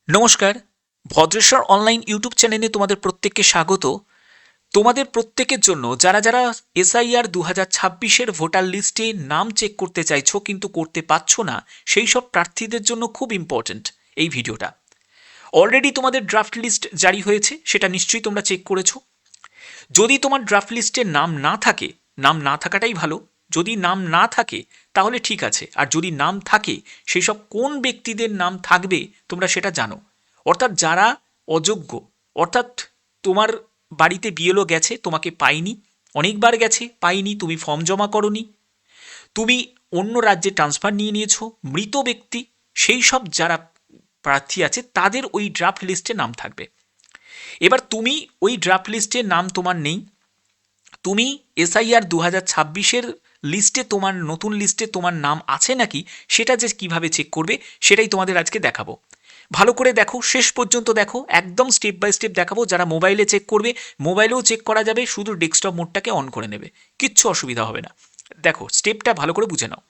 নমস্কার, Bhadreswar online YouTube চ্যানেলে তোমাদের প্রত্যেককে স্বাগত। তোমাদের প্রত্যেকের জন্য যারা যারা এসআইআর 2026-এর ভোটার লিস্টে নাম চেক করতে চাইছো কিন্তু করতে পারছো না, সেই সব প্রার্থীদের জন্য খুব ইম্পর্ট্যান্ট এই ভিডিওটা। অলরেডি তোমাদের ড্রাফট লিস্ট জারি হয়েছে, সেটা নিশ্চয়ই তোমরা চেক করেছো। যদি তোমার ড্রাফট লিস্টে নাম না থাকে, নাম না থাকাটাই ভালো। যদি নাম না থাকে তাহলে ঠিক আছে, আর যদি নাম থাকে সেই সব কোন ব্যক্তিদের নাম থাকবে তোমরা সেটা জানো। অর্থাৎ যারা অযোগ্য, অর্থাৎ তোমার বাড়িতে বিএলও গেছে, তোমাকে পাইনি, অনেকবার গেছে পাইনি, তুমি ফর্ম জমা করনি, তুমি অন্য রাজ্যে ট্রান্সফার নিয়ে নিয়েছো, মৃত ব্যক্তি, সেই সব যারা প্রার্থী আছে তাদের ওই ড্রাফট লিস্টে নাম থাকবে। এবার তুমি ওই ড্রাফট লিস্টে নাম তোমার নেই, তুমি এসআইআর 2026-এর লিস্টে, তোমার নতুন লিস্টে তোমার নাম আছে নাকি সেটা যে কিভাবে চেক করবে সেটাই তোমাদের আজকে দেখাবো। ভালো করে দেখো, শেষ পর্যন্ত দেখো, একদম স্টেপ বাই স্টেপ দেখাবো। যারা মোবাইলে চেক করবে, মোবাইলেও চেক করা যাবে, শুধু ডেস্কটপ মোডটাকে অন করে নেবে, কিচ্ছু অসুবিধা হবে না। দেখো স্টেপটা ভালো করে বুঝে নাও।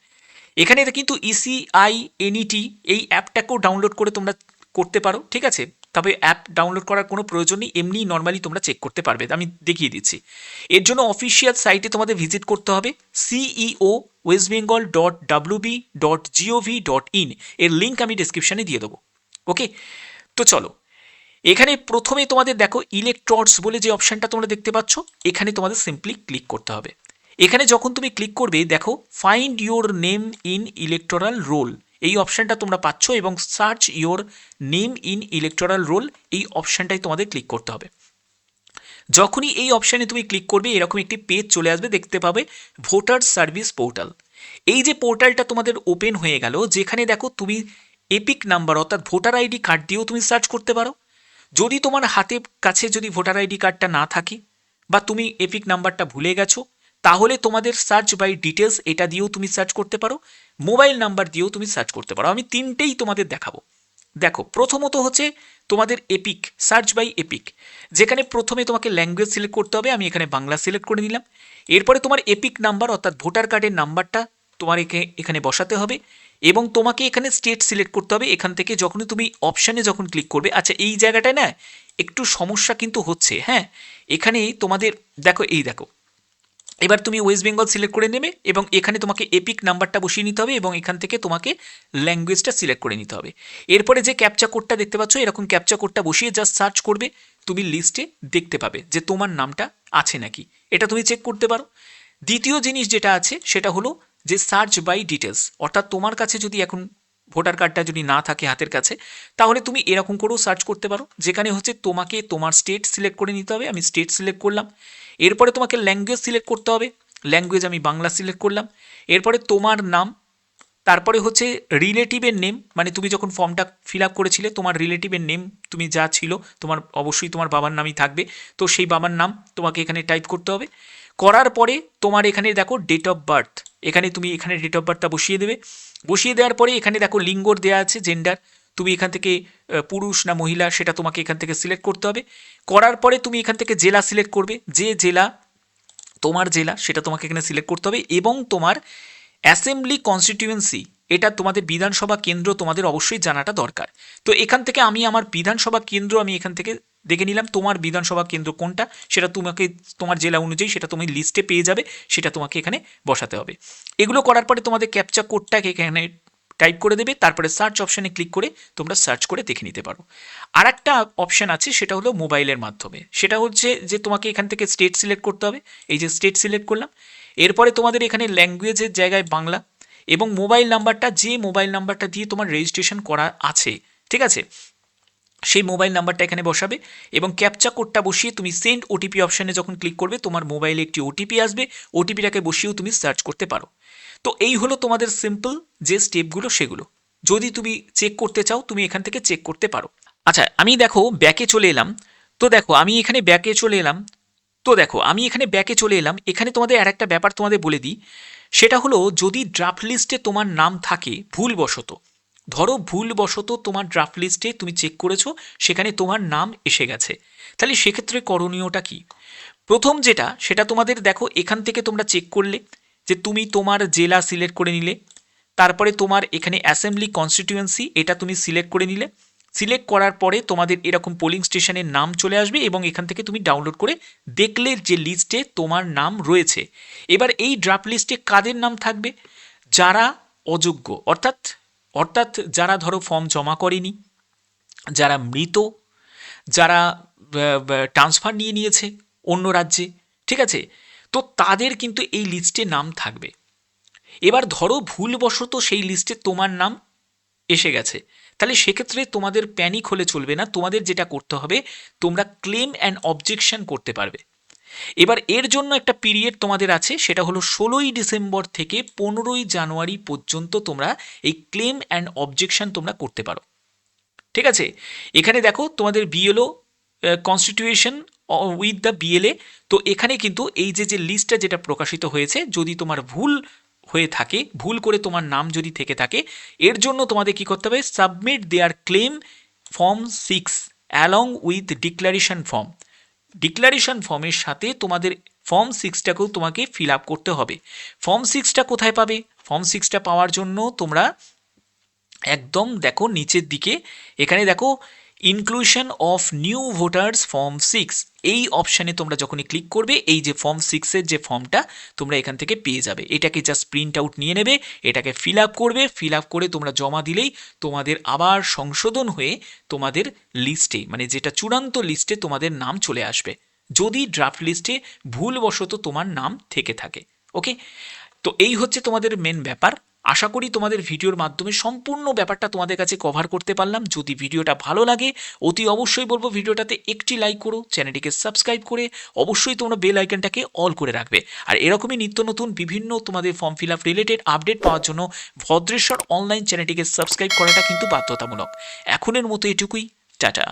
এখানে কিন্তু ইসিআইএনইটি এই অ্যাপটাকেও ডাউনলোড করে তোমরা করতে পারো, ঠিক আছে। তবে অ্যাপ ডাউনলোড করার কোনো প্রয়োজন নেই, এমনি নর্মালি তোমরা চেক করতে পারবে, আমি দেখিয়ে দিচ্ছি। এর জন্য অফিসিয়াল সাইটে তোমাদের ভিজিট করতে হবে, ceo.westbengal.wb.gov.in, এর লিঙ্ক আমি ডিসক্রিপশানে দিয়ে দেবো। ওকে, তো চলো, এখানে প্রথমে তোমাদের দেখো ইলেক্টরস বলে যে অপশানটা তোমরা দেখতে পাচ্ছ, এখানে তোমাদের সিম্পলি ক্লিক করতে হবে। এখানে যখন তুমি ক্লিক করবে দেখো find your name in electoral role, এই অপশানটা তোমরা পাচ্ছ, এবং search your name in electoral role, এই অপশানটাই তোমাদের ক্লিক করতে হবে। যখনই এই অপশানে তুমি ক্লিক করবে এরকম একটি পেজ চলে আসবে, দেখতে পাবে ভোটার সার্ভিস পোর্টাল। এই যে পোর্টালটা তোমাদের ওপেন হয়ে গেল, যেখানে দেখো তুমি এপিক নাম্বার অর্থাৎ ভোটার আইডি কার্ড দিয়েও তুমি সার্চ করতে পারো। যদি তোমার হাতে কাছে যদি ভোটার আইডি কার্ডটা না থাকে, বা তুমি এপিক নাম্বারটা ভুলে গেছো, তাহলে তোমাদের সার্চ বাই ডিটেলস এটা দিয়েও তুমি সার্চ করতে পারো, মোবাইল নাম্বার দিয়েও তুমি সার্চ করতে পারো। আমি তিনটেই তোমাদের দেখাবো। দেখো প্রথমত হচ্ছে তোমাদের এপিক, সার্চ বাই এপিক, যেখানে প্রথমে তোমাকে ল্যাঙ্গুয়েজ সিলেক্ট করতে হবে, আমি এখানে বাংলা সিলেক্ট করে নিলাম। এরপরে তোমার এপিক নাম্বার অর্থাৎ ভোটার কার্ডের নাম্বারটা তোমার এখানে বসাতে হবে, এবং তোমাকে এখানে স্টেট সিলেক্ট করতে হবে। এখান থেকে যখনই তুমি অপশানে যখন ক্লিক করবে, আচ্ছা এই জায়গাটায় না একটু সমস্যা কিন্তু হচ্ছে, হ্যাঁ, এখানে তোমাদের দেখো, এই দেখো, এবার তুমি ওয়েস্ট বেঙ্গল সিলেক্ট করে নেবে, এবং এখানে তোমাকে এপিক নাম্বারটা বসিয়ে নিতে হবে, এবং এখান থেকে তোমাকে ল্যাঙ্গুয়েজটা সিলেক্ট করে নিতে হবে। এরপরে যে ক্যাপচা কোডটা দেখতে পাচ্ছ, এরকম ক্যাপচা কোডটা বসিয়ে জাস্ট সার্চ করবে, তুমি লিস্টে দেখতে পাবে যে তোমার নামটা আছে নাকি, এটা তুমি চেক করতে পারো। দ্বিতীয় জিনিস যেটা আছে সেটা হলো যে সার্চ বাই ডিটেলস, অর্থাৎ তোমার কাছে যদি এখন ভোটার কার্ডটা যদি না থাকে হাতের কাছে, তাহলে তুমি এরকম করেও সার্চ করতে পারো, যেখানে হচ্ছে তোমাকে তোমার স্টেট সিলেক্ট করে নিতে হবে। আমি স্টেট সিলেক্ট করলাম। এরপরে তোমাকে ল্যাঙ্গুয়েজ সিলেক্ট করতে হবে, ল্যাঙ্গুয়েজ আমি বাংলা সিলেক্ট করলাম। এরপরে তোমার নাম, তারপরে হচ্ছে রিলেটিভের নেম, মানে তুমি যখন ফর্মটা ফিল আপ করেছিলে তোমার রিলেটিভের নেম তুমি যা ছিল, তোমার অবশ্যই তোমার বাবার নামই থাকবে, তো সেই বাবার নাম তোমাকে এখানে টাইপ করতে হবে। করার পরে তোমার এখানে দেখো ডেট অফ বার্থ, এখানে তুমি এখানে ডেট অফ বার্থটা বসিয়ে দেবে। বসিয়ে দেওয়ার পরে এখানে দেখো লিঙ্গর দেওয়া আছে, জেন্ডার, তুমি এখান থেকে পুরুষ না মহিলা সেটা তোমাকে এখান থেকে সিলেক্ট করতে হবে। করার পরে তুমি এখান থেকে জেলা সিলেক্ট করবে, যে জেলা তোমার জেলা সেটা তোমাকে এখানে সিলেক্ট করতে হবে, এবং তোমার অ্যাসেম্বলি কনস্টিটিউয়েন্সি, এটা তোমাদের বিধানসভা কেন্দ্র তোমাদের অবশ্যই জানাটা দরকার। তো এখান থেকে আমি আমার বিধানসভা কেন্দ্র আমি এখান থেকে দেখে নিলাম, তোমার বিধানসভা কেন্দ্র কোনটা সেটা তোমাকে তোমার জেলা অনুযায়ী সেটা তুমি লিস্টে পেয়ে যাবে, সেটা তোমাকে এখানে বসাতে হবে। এগুলো করার পরে তোমাদের ক্যাপচা কোডটাকে এখানে টাইপ করে দেবে, তারপরে সার্চ অপশানে ক্লিক করে তোমরা সার্চ করে দেখে নিতে পারো। আর একটা অপশান আছে সেটা হলো মোবাইলের মাধ্যমে, সেটা হচ্ছে যে তোমাকে এখান থেকে স্টেট সিলেক্ট করতে হবে, এই যে স্টেট সিলেক্ট করলাম। এরপরে তোমাদের এখানে ল্যাঙ্গুয়েজের জায়গায় বাংলা, এবং মোবাইল নাম্বারটা, যে মোবাইল নাম্বারটা দিয়ে তোমার রেজিস্ট্রেশন করা আছে, ঠিক আছে, সেই মোবাইল নাম্বারটা এখানে বসাবে, এবং ক্যাপচা কোডটা বসিয়ে তুমি সেন্ড ওটিপি অপশানে যখন ক্লিক করবে তোমার মোবাইলে একটি ওটিপি আসবে, ওটিপিটাকে বসিয়েও তুমি সার্চ করতে পারো। তো এই হলো তোমাদের সিম্পল যে স্টেপগুলো, সেগুলো যদি তুমি চেক করতে চাও তুমি এখান থেকে চেক করতে পারো। আচ্ছা আমি দেখো ব্যাকে চলে এলাম, তো দেখো আমি এখানে ব্যাকে চলে এলাম, তো দেখো আমি এখানে ব্যাকে চলে এলাম। এখানে তোমাদের আর একটা ব্যাপার তোমাদের বলে দিই, সেটা হলো যদি ড্রাফট লিস্টে তোমার নাম থাকে ভুলবশত, ধরো ভুলবশত তোমার ড্রাফট লিস্টে তুমি চেক করেছো সেখানে তোমার নাম এসে গেছে, তাহলে সেক্ষেত্রে করণীয়টা কি? প্রথম যেটা সেটা তোমাদের দেখো এখান থেকে তোমরা চেক করলে যে তুমি তোমার জেলা সিলেক্ট করে নিলে, তারপরে তোমার এখানে অ্যাসেম্বলি কনস্টিটিউয়েন্সি এটা তুমি সিলেক্ট করে নিলে, সিলেক্ট করার পরে তোমাদের এরকম পোলিং স্টেশনের নাম চলে আসবে এবং এখান থেকে তুমি ডাউনলোড করে দেখলে যে লিস্টে তোমার নাম রয়েছে। এবার এই ড্রাফট লিস্টে কাদের নাম থাকবে? যারা অযোগ্য, অর্থাৎ অর্থাৎ যারা ধরো ফর্ম জমা করেনি, যারা মৃত, যারা ট্রান্সফার নিয়ে নিয়েছে অন্য রাজ্যে, ঠিক আছে, তো তাদের কিন্তু এই লিস্টে নাম থাকবে। এবার ধরো ভুলবশত সেই লিস্টে তোমার নাম এসে গেছে, তাহলে সেক্ষেত্রে তোমাদের প্যানিক হলে চলবে না। তোমাদের যেটা করতে হবে, তোমরা ক্লেম অ্যান্ড অবজেকশন করতে পারবে। এবার এর জন্য একটা পিরিয়ড তোমাদের আছে, সেটা হলো 16ই ডিসেম্বর থেকে 15ই জানুয়ারি পর্যন্ত তোমরা এই ক্লেম অ্যান্ড অবজেকশন তোমরা করতে পারো, ঠিক আছে। এখানে দেখো তোমাদের BLO constitution with the BLA, তো এখানে কিন্তু এই যে লিস্টটা যেটা প্রকাশিত হয়েছে, যদি তোমার ভুল হয়ে থাকে, ভুল করে তোমার নাম যদি থেকে থাকে, এর জন্য তোমাদের কি করতে হবে? Submit their claim form 6 along with declaration form. Declaration ফর্মের সাথে তোমাদের ফর্ম 6টাকেও তোমাকে ফিল আপ করতে হবে। ফর্ম 6টা কোথায় পাবে? ফর্ম 6টা পাওয়ার জন্য তোমরা একদম দেখো নিচের দিকে, এখানে দেখো inclusion of new voters form 6, এই অপশানে তোমরা যখনই ক্লিক করবে, এই যে ফর্ম 6-এর যে ফর্মটা তোমরা এখান থেকে পেয়ে যাবে। এটাকে জাস্ট প্রিন্ট আউট নিয়ে নেবে, এটাকে ফিল আপ করবে, ফিল আপ করে তোমরা জমা দিলেই তোমাদের আবার সংশোধন হয়ে তোমাদের লিস্টে, মানে যেটা চূড়ান্ত লিস্টে তোমাদের নাম চলে আসবে, যদি ড্রাফট লিস্টে ভুলবশত তোমার নাম থেকে থাকে। ওকে, তো এই হচ্ছে তোমাদের মেন ব্যাপার। আশা করি তোমাদের ভিডিওর মাধ্যমে সম্পূর্ণ ব্যাপারটা তোমাদের কাছে কভার করতে পারলাম। যদি ভিডিওটা ভালো লাগে, অতি অবশ্যই বলবো ভিডিওটাতে একটি লাইক করো, চ্যানেলটিকে সাবস্ক্রাইব করে অবশ্যই তোমরা বেল আইকনটাকে অল করে রাখবে। আর এরকমই নিত্য নতুন বিভিন্ন তোমাদের form fill up related update পাওয়ার জন্য ভদ্রেশ্বর অনলাইন চ্যানেলটিকে সাবস্ক্রাইব করাটা কিন্তু বাধ্যতামূলক। এখনের মতো এটুকুই, টাটা।